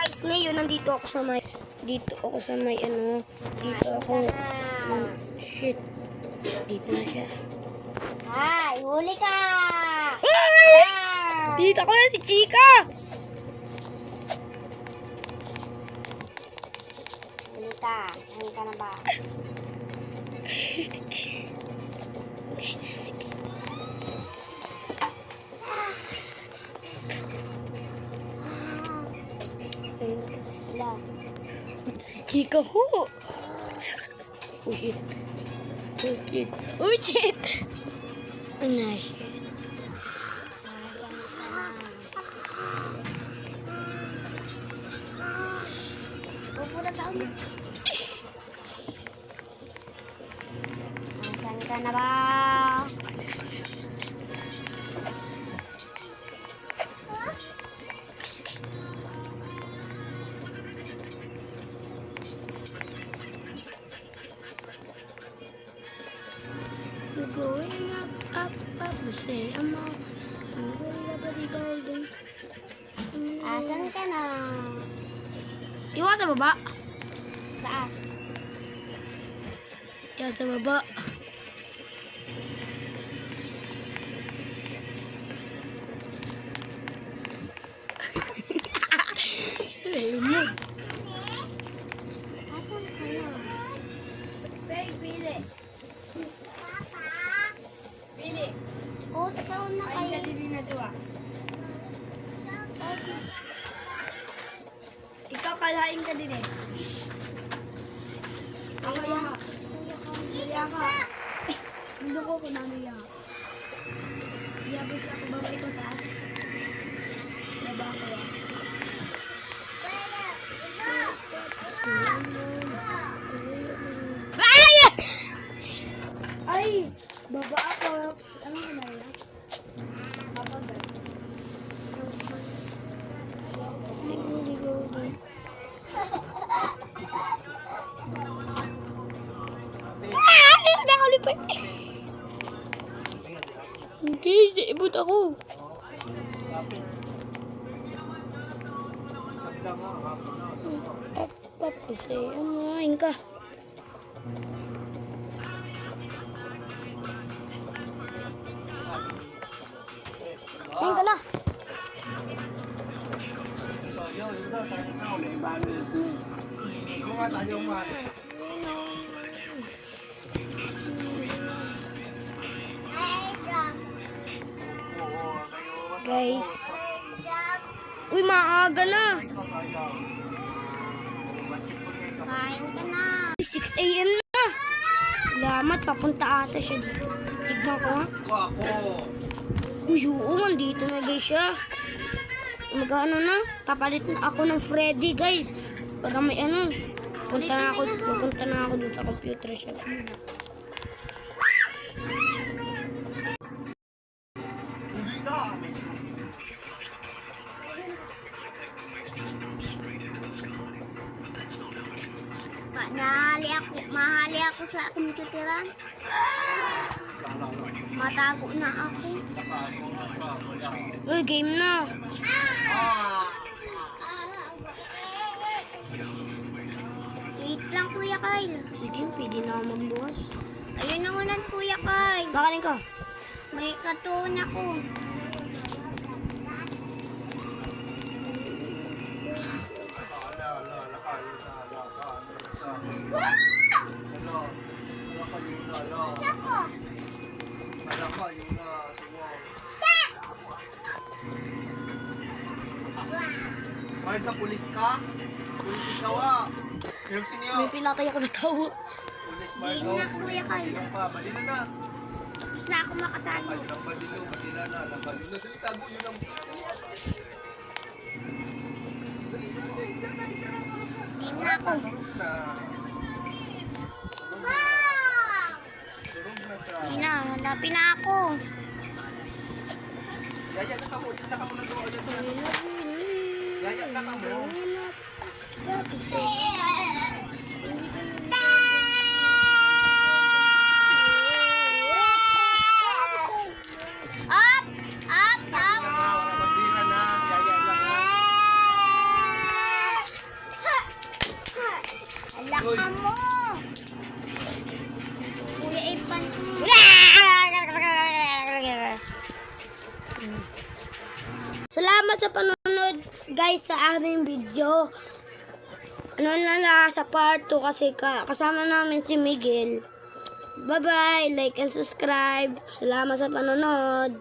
guys, ngayon nandito ako sa may ano, dito ako. Shit. Dito na siya. Ay, huli ka! Ay! Dito ako na si Chika! Huli ka. Saan ka na ba? Ito si Chika ko. Oh shit. Oh shit. Oh shit. Ano shit. Pupunta sa ulo. Saan ka na ba? We're going up, we say, I'm way up at the golden. Asan ka na? Iwa sa baba. Taas. Iwa sa baba. Asan ka na? Pili. Pili. Oh, taon na Ay, kayo. din na diwa. Ikaw kalahin ka din eh. Ako yaha. Yaha. Hindi ko kung namin yaha. Yabos ako baba ito taas. Baba ako yaha. Ay! Ay! Baba ako. Ano ka na yan? Mapagal. Hindi, siibot ako. Papasay, amahin ka. Ayun ka na. Guys. Uy, maaga na. Kain ka na. 6 a.m. na. Salamat, papunta ata siya dito. Tignan ko ha. Uy, oo, mandito na guys siya. Mag-ano na, papalit na ako ng Freddy guys. Para may ano, pupunta na ako dun sa computer siya. Mahali ako sa computeran. Matago na ako. Uy, game na. Wait lang, Kuya Kyle. Sige, pwede na ako magbukas. Ayun na unan, Kuya Kyle. Bakarin ka. May katuon ako. Marga, pulis ka? Pulis ikaw ah. Yung sinyo. May pinatay ako na tao. Pulis Hindi Marga. na, Kuya Kyle. Yung pa, madila na. Tapos na ako makatago. Madila, madila na. Lakal yun na. Dali, tago yun ang... Hindi na ako. Turog na. Turog na sa... Hindi na, hanapin na ako. Yaya na ka mo. Yaya na ka mo na doon. Yaya na ka mo. Up! Up! Up! Magbira na. Yaya na ka. Amo! Kuya Ivan. Salamat sa panonood guys sa aming video. Ano na lang sa part 2 kasi kasama namin si Miguel. Bye bye, like and subscribe. Salamat sa panonood.